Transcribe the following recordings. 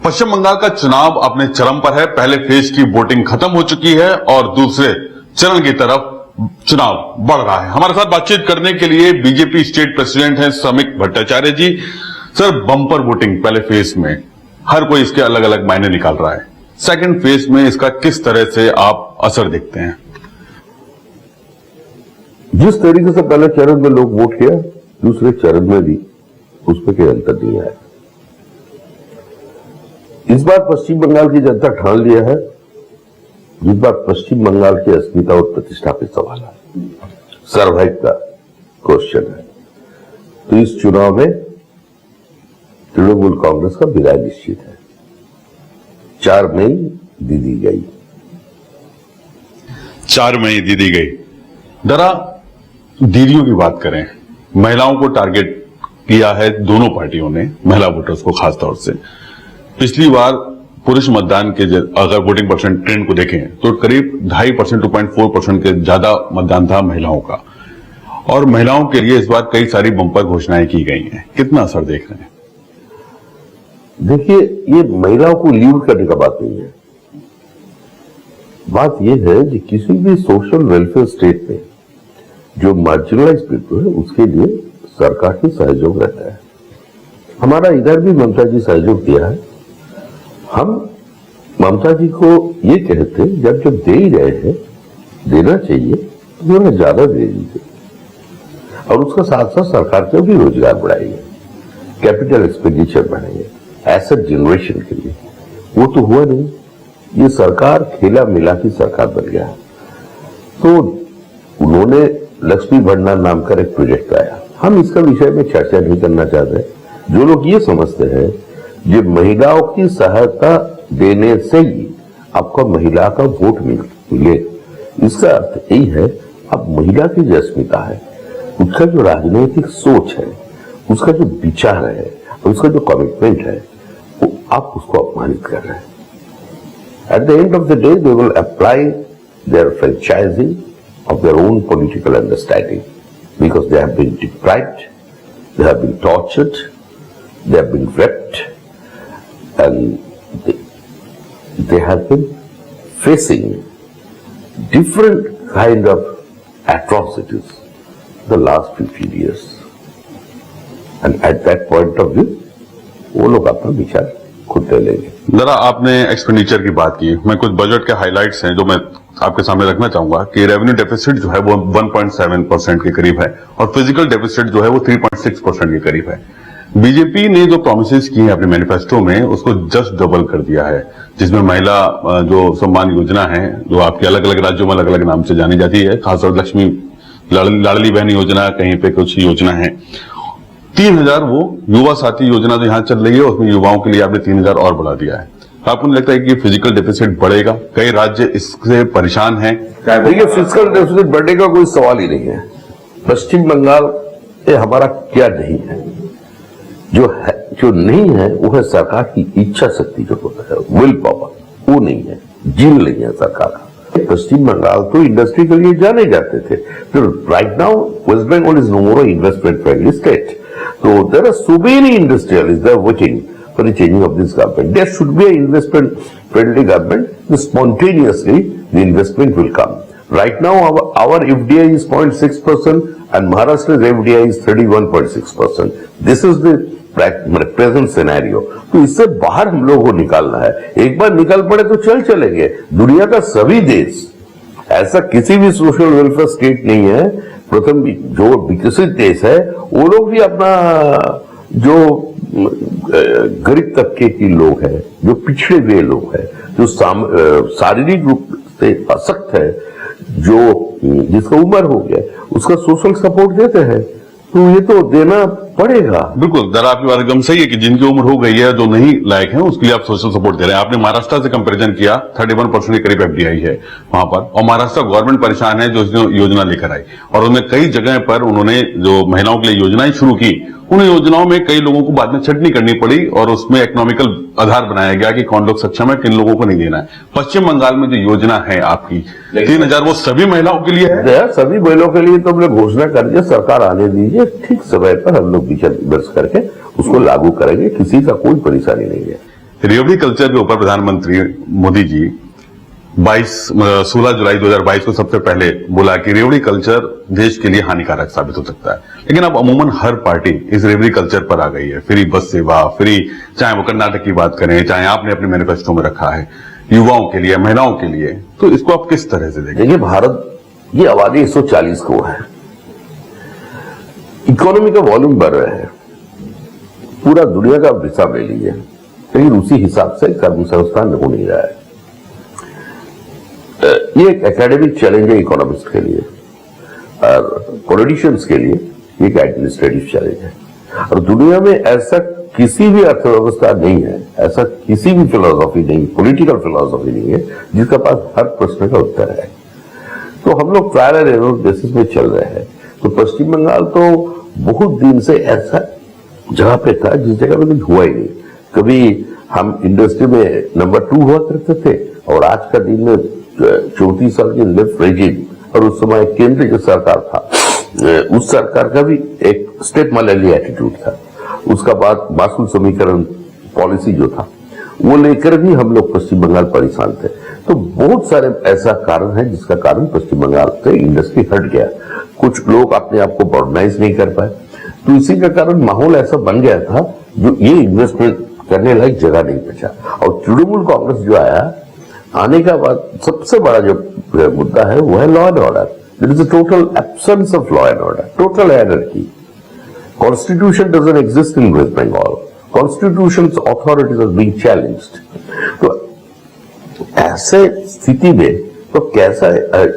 पश्चिम बंगाल का चुनाव अपने चरम पर है। पहले फेज की वोटिंग खत्म हो चुकी है और दूसरे चरण की तरफ चुनाव बढ़ रहा है। हमारे साथ बातचीत करने के लिए बीजेपी स्टेट प्रेसिडेंट हैं समीक भट्टाचार्य जी। सर, बम्पर वोटिंग पहले फेज में, हर कोई इसके अलग अलग मायने निकाल रहा है। सेकंड फेज में इसका किस तरह से आप असर देखते हैं? जिस तरीके से पहले चरण में लोग वोट किया, दूसरे चरण में भी उसमें कोई अंतर नहीं आया। इस बार पश्चिम बंगाल की जनता ठान लिया है, इस बार पश्चिम बंगाल की अस्मिता और प्रतिष्ठा पे सवाल है, सर्वाइव का क्वेश्चन है। तो इस चुनाव में तृणमूल कांग्रेस का विजय निश्चित है। 4 मई दी गई। 4 मई दी गई। जरा दीदियों की बात करें, महिलाओं को टारगेट किया है दोनों पार्टियों ने, महिला वोटर्स को खासतौर से। पिछली बार पुरुष मतदान के अगर वोटिंग परसेंट ट्रेंड को देखें तो करीब 2.5% 2.4% के ज्यादा मतदान था महिलाओं का, और महिलाओं के लिए इस बार कई सारी बंपर घोषणाएं की गई हैं। कितना असर देख रहे हैं? देखिए, ये महिलाओं को लीड करने का बात नहीं है। बात यह है कि किसी भी सोशल वेलफेयर स्टेट में जो मार्जिनलाइज पीपल है उसके लिए सरकार की सहयोग रहता है। हमारा इधर भी ममता जी सहयोग दिया है। हम ममता जी को ये कहते हैं, जब दे ही रहे हैं, देना चाहिए तो थोड़ा ज्यादा दे दीजिए, और उसका साथ साथ सरकार को भी रोजगार बढ़ाइए, कैपिटल एक्सपेंडिचर बढ़ाइए, एसेट जनरेशन के लिए। वो तो हुआ नहीं। ये सरकार खेला मिला की सरकार बन गया। तो उन्होंने लक्ष्मी भंडार नाम का एक प्रोजेक्ट लाया। हम इसका विषय में चर्चा नहीं करना चाहते। जो लोग ये समझते हैं ये महिलाओं की सहायता देने से ही आपको महिला का वोट मिले, इसका अर्थ यही है अब महिला की जो अस्मिता है, उसका जो राजनीतिक सोच है, उसका जो विचार है, उसका जो कमिटमेंट है, वो आप उसको अपमानित कर रहे हैं। At the end of the day they will apply their franchising of their own political understanding, because they have been deprived, they have been tortured, they have been raped, and they have been facing different kind of atrocities the last 15 years. And at that point of view, वो लोग अपना विचार खुद ले लेंगे। जरा आपने expenditure की बात की, मैं कुछ बजट के हाइलाइट्स हैं जो मैं आपके सामने रखना चाहूंगा कि रेवेन्यू डेफिसिट जो है वो 1.7% के करीब है और फिजिकल डेफिसिट जो है वो 3.6% के करीब है। बीजेपी ने जो प्रॉमिसेस की है अपने मैनिफेस्टो में उसको जस्ट डबल कर दिया है, जिसमें महिला जो सम्मान योजना है जो आपके अलग अलग राज्यों में अलग अलग नाम से जानी जाती है, खासतौर लक्ष्मी लाडली बहन योजना, कहीं पे कुछ योजना है, 3000 वो युवा साथी योजना जो यहाँ चल रही है उसमें युवाओं के लिए आपने 3000 और बढ़ा दिया है। आपको नहीं लगता है कि फिजिकल डेफिसिट बढ़ेगा? कई राज्य इससे परेशान हैं। देखिए, फिजिकल डेफिसिट बढ़ने का कोई सवाल ही नहीं है। पश्चिम बंगाल ये हमारा क्या नहीं है, जो नहीं है वो है सरकार की इच्छा शक्ति, जो होता है विल पावर, वो नहीं है, जीन नहीं है सरकार का। पश्चिम बंगाल तो इंडस्ट्री के लिए जाने जाते थे, तो right now West Bengal is no more investment friendly state. So there are so many industrialists that are waiting for the changing of this government. There should be an investment-friendly government. Spontaneously, the investment will come. Right now, our FDI is 0.6% and Maharashtra's FDI is 31.6%. This is the present scenario. तो इससे बाहर हम लोगों को निकालना है। एक बार निकल पड़े तो चलेंगे। दुनिया का सभी देश, ऐसा किसी भी सोशल वेलफेयर स्टेट नहीं है, प्रथम जो विकसित देश है वो लोग भी अपना जो गरीब तबके के लोग हैं, जो पिछड़े हुए लोग हैं, जो शारीरिक रूप से अशक्त है, जो जिसका उम्र हो गया, उसका सोशल सपोर्ट देते हैं। तो ये तो देना पड़ेगा। बिल्कुल, जरा आपकी बात एकदम सही है कि जिनकी उम्र हो गई है, जो नहीं लायक है, उसके लिए आप सोशल सपोर्ट दे रहे हैं। आपने महाराष्ट्र से कंपैरिजन किया, 31% के करीब एफडीआई है वहां पर, और महाराष्ट्र गवर्नमेंट परेशान है जो योजना लेकर आई, और उन्होंने कई जगह पर उन्होंने जो महिलाओं के लिए योजनाएं शुरू की, उन योजनाओं में कई लोगों को बाद में छटनी करनी पड़ी और उसमें इकोनॉमिकल आधार बनाया गया कि कौन लोग सक्षम है, किन लोगों को नहीं देना है। पश्चिम बंगाल में जो योजना है आपकी 3000, वो सभी महिलाओं के लिए है? सभी महिलाओं के लिए तो हमने घोषणा कर दिया, सरकार आने दीजिए, ठीक समय पर हम लोग विचार विमर्श करके उसको लागू करेंगे, किसी का कोई परेशानी नहीं है। रेवड़ी कल्चर के ऊपर प्रधानमंत्री मोदी जी 16 जुलाई 2022 को सबसे पहले बोला कि रेवड़ी कल्चर देश के लिए हानिकारक साबित हो सकता है। लेकिन अब अमूमन हर पार्टी इस रेवड़ी कल्चर पर आ गई है। फ्री बस सेवा, फ्री, चाहे वो कर्नाटक की बात करें, चाहे आपने अपने मैनिफेस्टो में रखा है युवाओं के लिए, महिलाओं के लिए, तो इसको आप किस तरह से देखें? देखिए, भारत की आबादी 140 करोड़ है, इकोनॉमी का वॉल्यूम बढ़ रहा है, पूरा दुनिया का हिसाब ले लीजिए, लेकिन उसी हिसाब से कर्म संस्थान हो नहीं रहा है। ये एक एकेडमिक चैलेंज है इकोनॉमिस्ट के लिए, और पॉलिटिशियंस के लिए एक एडमिनिस्ट्रेटिव चैलेंज है। और दुनिया में ऐसा किसी भी अर्थव्यवस्था नहीं है, ऐसा किसी भी फिलोसॉफी नहीं, पॉलिटिकल फिलोसॉफी नहीं है जिसका पास हर प्रश्न का उत्तर है। तो हम लोग ट्रायल एंड एरर बेसिस में चल रहे हैं। तो पश्चिम बंगाल तो बहुत दिन से ऐसा जगह पे था जिस जगह पे कुछ हुआ ही नहीं। कभी हम इंडस्ट्री में नंबर 2 हुआ करते थे, और आज का दिन में 34 साल की लेफ्ट रेजिम, और उस समय केंद्र जो सरकार था, उस सरकार का भी एक स्टेट मलैली एटीट्यूड था। उसका बाद मासूल समीकरण पॉलिसी जो था वो लेकर भी हम लोग पश्चिम बंगाल परेशान थे। तो बहुत सारे ऐसा कारण है जिसका कारण पश्चिम बंगाल से इंडस्ट्री हट गया। कुछ लोग अपने आप को मॉडर्नाइज नहीं कर पाए, तो इसी का कारण माहौल ऐसा बन गया था जो ये इन्वेस्टमेंट करने लायक जगह नहीं बचा। और तृणमूल कांग्रेस जो आया, आने का बाद सबसे बड़ा जो मुद्दा है वो है law and order. There is a total absence of law and order, total anarchy. Constitution doesn't exist in West Bengal, constitutions authorities are being challenged. तो ऐसे स्थिति में तो कैसा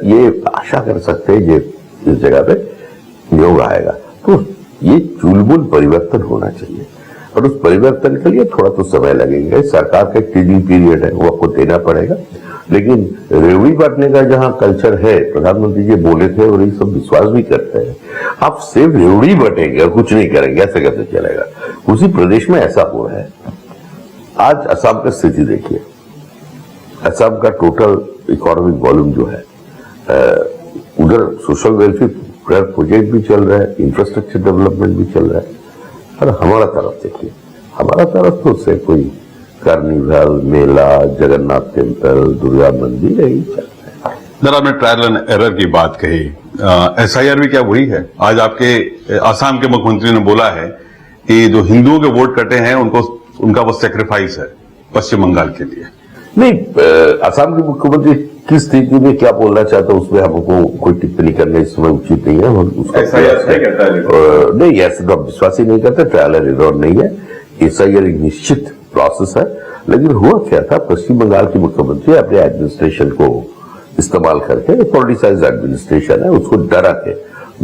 ये आशा कर सकते हैं कि इस जगह पे योग आएगा? तो ये चुलबुल परिवर्तन होना चाहिए, और उस परिवर्तन के लिए थोड़ा तो समय लगेगा। सरकार का एक ट्रेनिंग पीरियड है, वो आपको देना पड़ेगा। लेकिन रेवड़ी बांटने का जहां कल्चर है, प्रधानमंत्री जी बोले थे और ये सब विश्वास भी करते हैं, आप सिर्फ रेवड़ी बांटेंगे और कुछ नहीं करेंगे, ऐसे कैसे चलेगा? उसी प्रदेश में ऐसा हो रहा है। आज असम की स्थिति देखिए, असम का टोटल इकोनॉमिक वॉल्यूम जो है, उधर सोशल वेलफेयर प्रोजेक्ट भी चल रहा है, इंफ्रास्ट्रक्चर डेवलपमेंट भी चल रहा है। और हमारा तरफ देखिए, हमारा तरफ तो से कोई कार्निवल, मेला, जगन्नाथ टेम्पल, दुर्गा मंदिर यही चल रहा है। जरा आपने ट्रायल एंड एरर की बात कही, SIR भी क्या वही है? आज आपके आसाम के मुख्यमंत्री ने बोला है कि जो हिंदुओं के वोट कटे हैं उनका वो सेक्रीफाइस है पश्चिम बंगाल के लिए। नहीं, असम के मुख्यमंत्री किस स्थिति में क्या बोलना चाहता है उसमें हमको कोई टिप्पणी करना इस समय उचित नहीं है। नहीं, ऐसे तो विश्वास ही नहीं करते, ट्रायल एंड एरर नहीं है, SIR एक निश्चित प्रोसेस है। लेकिन हुआ क्या था, पश्चिम बंगाल की मुख्यमंत्री अपने एडमिनिस्ट्रेशन को इस्तेमाल करके, पॉलिटिसाइज एडमिनिस्ट्रेशन है, उसको डरा के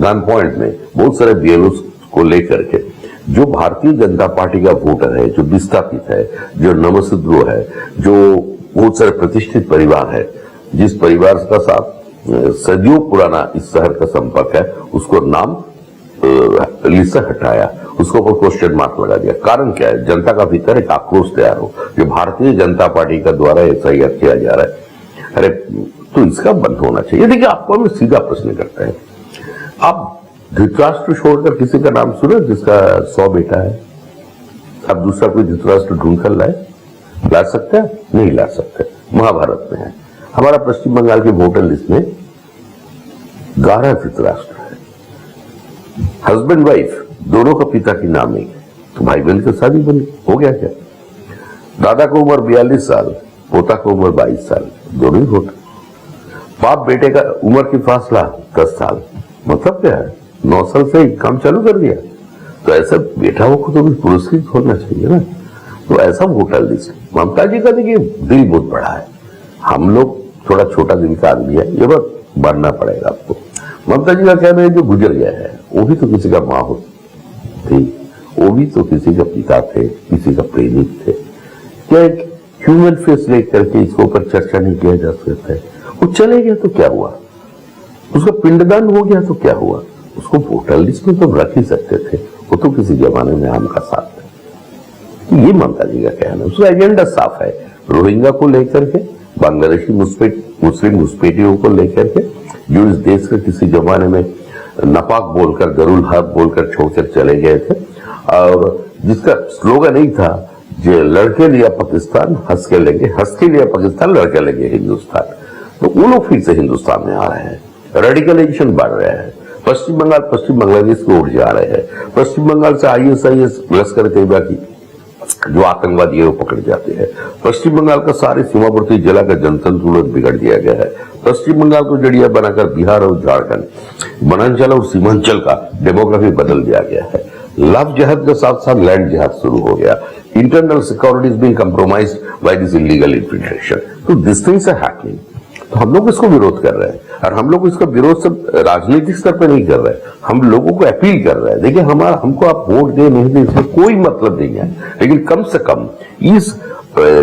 गन पॉइंट में बहुत सारे BLOs को लेकर के, जो भारतीय जनता पार्टी का वोटर है, जो विस्थापित है, जो नमशूद्रो है, जो बहुत सारे प्रतिष्ठित परिवार है, जिस परिवार का साथ सदियों पुराना इस शहर का संपर्क है, उसको नाम लिस्ट से हटाया, उसको ऊपर क्वेश्चन मार्क लगा दिया। कारण क्या है? जनता का भीतर एक आक्रोश तैयार हो कि भारतीय जनता पार्टी का द्वारा SIR किया जा रहा है। अरे, तो इसका बंद होना चाहिए। देखिए, आपको हम सीधा प्रश्न करते हैं, आप धृतराष्ट्र छोड़कर किसी का नाम सुने जिसका 100 बेटा है? अब दूसरा कोई धृतराष्ट्र ढूंढ कर ला सकते हैं? नहीं ला सकते। महाभारत में है, हमारा पश्चिम बंगाल के वोटर लिस्ट में 11 धृतराष्ट्र है। हस्बैंड वाइफ दोनों का पिता की नाम नहीं है, तो भाई बहन की शादी बनी, हो गया क्या? दादा को उम्र 42 साल, पोता को उम्र 22 साल, दोनों ही वोटर। बाप बेटे का उम्र की फासला 10 साल, मतलब क्या है? 9 साल से काम चालू कर दिया। तो ऐसा बेटा को तो भी पुरस्कृत होना चाहिए ना। तो ऐसा वोटर लिस्ट, ममता जी का देखिए दिल बहुत बड़ा है, हम लोग थोड़ा छोटा दिल का आदमी है, ये बात बढ़ना पड़ेगा आपको। ममता जी का कहना है जो गुजर गया है, वो भी तो किसी का माँ थी, वो भी तो किसी का पिता थे, किसी का प्रेमिक थे। क्या एक ह्यूमन फेस लेकर के इसके ऊपर चर्चा नहीं किया जा सकता है? वो चले गया तो क्या हुआ? उसका पिंडदान हो गया तो क्या हुआ? उसको वोटर लिस्ट में तो रख ही सकते थे, वो तो किसी जमाने में आम का साथ है। तो ये ममता जी का कहना है, उसका एजेंडा साफ है। रोहिंग्या को लेकर के, बांग्लादेशी मुस्लिम घुसपैठियों को लेकर के, जो इस देश के किसी जमाने में नपाक बोलकर, गरुल हाथ बोलकर छोड़कर चले गए थे, और जिसका स्लोगन यही था, जो लड़के लिया पाकिस्तान, हंस के लेंगे, हंस के लिया पाकिस्तान, लड़के लेंगे हिंदुस्तान। तो वो लोग फिर से हिंदुस्तान में आ रहे हैं, रेडिकलाइजेशन बढ़ रहे हैं। पश्चिम बंगाल, पश्चिम बांग्लादेश की ओर जा रहे हैं। पश्चिम बंगाल से ISIS लश्कर तैयबा की जो आतंकवादी है वो पकड़ जाते हैं। पश्चिम बंगाल का सारे सीमावर्ती जिला का जनतंत्र बिगड़ दिया गया है। पश्चिम बंगाल को जड़िया बनाकर बिहार और झारखंड, वनांचल और सीमांचल का डेमोग्राफी बदल दिया गया है। लव जिहाद के साथ साथ लैंड जिहाद शुरू हो गया। Internal security is being compromised by this illegal infiltration. तो दिस थिंग्स आर हैपनिंग। तो हम लोग इसको विरोध कर रहे हैं, और हम लोग इसका विरोध सब राजनीतिक स्तर पर नहीं कर रहे हैं, हम लोगों को अपील कर रहे हैं। देखिए, हमको आप वोट दे नहीं दे इसमें कोई मतलब नहीं है, लेकिन कम से कम इस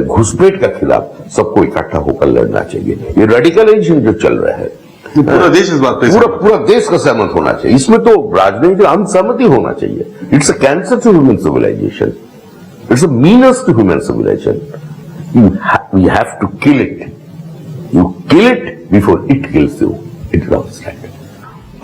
घुसपैठ के खिलाफ सबको इकट्ठा होकर लड़ना चाहिए। ये रेडिकलाइजेशन जो चल रहा है, पूरा देश इस बात पे पूरा देश का सहमत होना चाहिए। इसमें तो राजनीतिक सहमति होना चाहिए। It's a cancer to human civilisation, it's a menace to human civilisation. We have to kill it. You kill it before it kills you. It is our stand.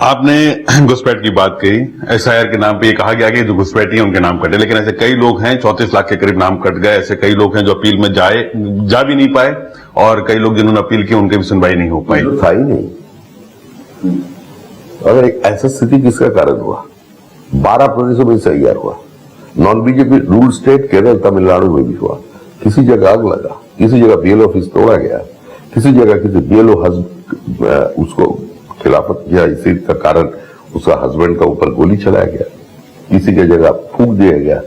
आपने घुसपैठ की बात कही। SIR के नाम पे ये कहा गया कि जो घुसपैठी है उनके नाम कटे, लेकिन ऐसे कई लोग हैं, 34 लाख के करीब नाम कट गए। ऐसे कई लोग हैं जो अपील में जा भी नहीं पाए, और कई लोग जिन्होंने अपील की उनकी भी सुनवाई नहीं हो पाई। था ही नहीं। अगर एक ऐसा स्थिति किसका कारण हुआ? 12 प्रदेशों में SIR हुआ। Non BJP rule state Kerala, Tamil Nadu में भी हुआ। किसी जगह आग लगा, किसी जगह BLO ऑफिस तोड़ा गया, किसी जगह किसी BLO उसको खिलाफत किया, इसी का कारण उसका हस्बैंड का ऊपर गोली चलाया गया। किसी की जगह फूंक दिया गया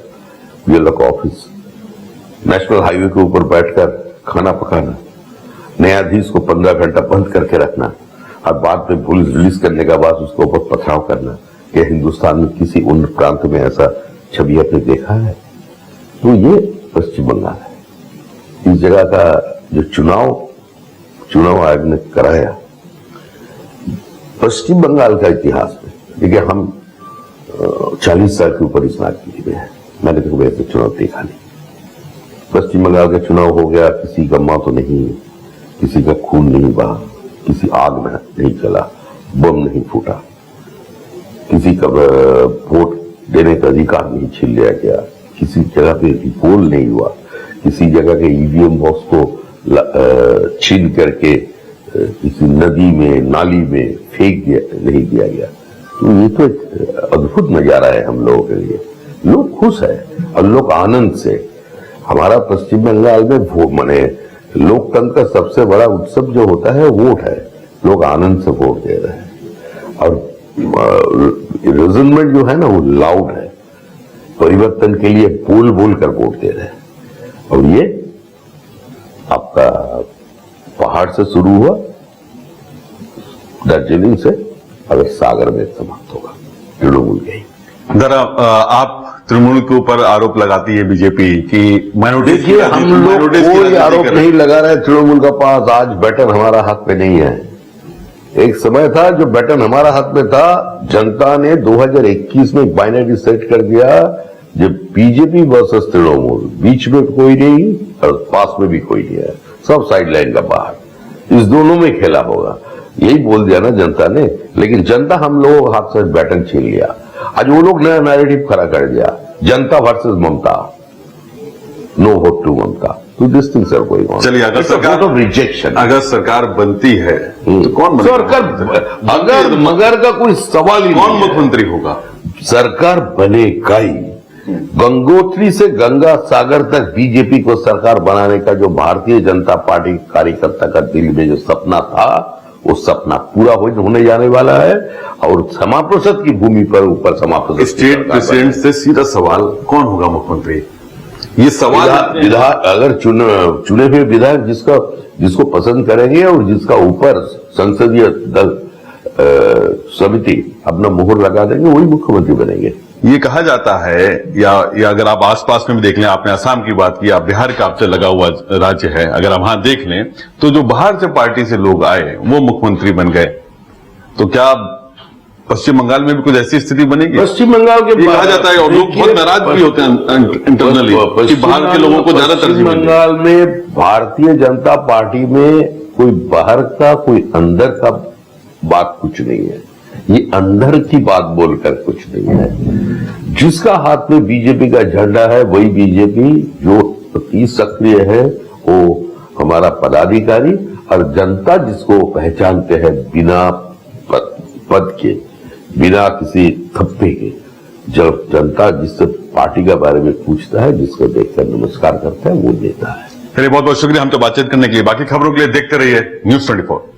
BLO का ऑफिस। नेशनल हाईवे के ऊपर बैठकर खाना पकाना, न्यायाधीश को 15 घंटा बंद करके रखना, और बाद में पुलिस रिलीज करने के बाद उसके ऊपर पथराव करना। क्या हिंदुस्तान में किसी उन्नत प्रांत में ऐसा छवि आपने देखा है? तो ये पश्चिम बंगाल है। इस जगह का जो चुनाव आयोग ने कराया, पश्चिम बंगाल का इतिहास में, देखिए हम 40 साल के ऊपर स्नातक किए हुए हैं, मैंने तो कभी ऐसे चुनाव देखा नहीं। पश्चिम बंगाल का चुनाव हो गया, किसी का मौत नहीं, किसी का खून नहीं बहा, किसी आग में नहीं चला, बम नहीं फूटा, किसी का वोट देने का अधिकार नहीं छीन लिया गया, किसी जगह पे रिपोल नहीं हुआ, किसी जगह के EVM बॉक्स को छीन करके किसी नदी में, नाली में नहीं दिया गया। तो ये तो एक अद्भुत नजारा है हम लोगों के लिए। लोग खुश है और लोग आनंद से। हमारा पश्चिम बंगाल में माने लोकतंत्र का सबसे बड़ा उत्सव जो होता है वोट है। लोग आनंद से वोट दे रहे हैं, और रिजल्ट जो है ना वो लाउड है। परिवर्तन के लिए बोल बोल कर वोट दे रहे हैं। और ये आपका पहाड़ से शुरू हुआ, दार्जिलिंग से अगर सागर में समाप्त होगा, तृणमूल गई। जरा आप तृणमूल के ऊपर आरोप लगाती है बीजेपी कि माइनॉरिटी। देखिए, हम लोग कोई आरोप नहीं लगा रहे। तृणमूल का पास आज बैटन हमारा हाथ में नहीं है। एक समय था जो बैटन हमारा हाथ में था, जनता ने 2021 में बाइनरी सेट कर दिया, जब बीजेपी वर्सेस तृणमूल, बीच में कोई नहीं और पास में भी कोई नहीं है, सब साइडलाइन का बाहर। इस दोनों में खेला होगा, यही बोल दिया ना जनता ने। लेकिन जनता हम लोगों हाथ से बैटन छीन लिया। आज वो लोग नया नैरेटिव खड़ा कर दिया, जनता versus Mamata, no vote to Mamata. तो this things are going on. चलिए, अगर सरकार ऑफ रिजेक्शन, अगर सरकार बनती है तो कौन सरकार? अगर मगर का कोई सवाल ही कौन नहीं है। मुख्यमंत्री होगा? सरकार बनेगा ही। गंगोत्री से गंगा सागर तक बीजेपी को सरकार बनाने का जो भारतीय जनता पार्टी कार्यकर्ता का दिल में जो सपना था, वो सपना पूरा होने जाने वाला है। और समाप्रसद की भूमि पर ऊपर समाप्रसद स्टेट प्रेसिडेंट से सीधा सवाल, कौन होगा मुख्यमंत्री? ये सवाल अगर चुने हुए विधायक जिसको पसंद करेंगे और जिसका ऊपर संसदीय दल समिति अपना मुहर लगा देंगे, वही मुख्यमंत्री बनेंगे। ये कहा जाता है, या अगर आप आसपास में भी देख लें, आपने असम की बात की, आप बिहार का आपसे लगा हुआ राज्य है, अगर हम वहां देख लें तो जो बाहर से पार्टी से लोग आए वो मुख्यमंत्री बन गए। तो क्या पश्चिम बंगाल में भी कुछ ऐसी स्थिति बनेगी? पश्चिम बंगाल के कहा जाता है, और लोग बहुत नाराज भी होते हैं इंटरनली कि बाहर के लोगों को ज्यादा तरजीह मिलती है। पश्चिम बंगाल में भारतीय जनता पार्टी में कोई बाहर का कोई अंदर का बात कुछ नहीं है। ये अंदर की बात बोलकर कुछ नहीं है। जिसका हाथ में बीजेपी का झंडा है वही बीजेपी, जो अति सक्रिय है वो हमारा पदाधिकारी, और जनता जिसको पहचानते हैं बिना पद के, बिना किसी थप्पे के, जब जनता जिससे पार्टी के बारे में पूछता है, जिसको देखकर नमस्कार करता है, वो देता है। चलिए बहुत बहुत शुक्रिया हमसे बातचीत करने के लिए। बाकी खबरों के लिए देखते रहिए News 24।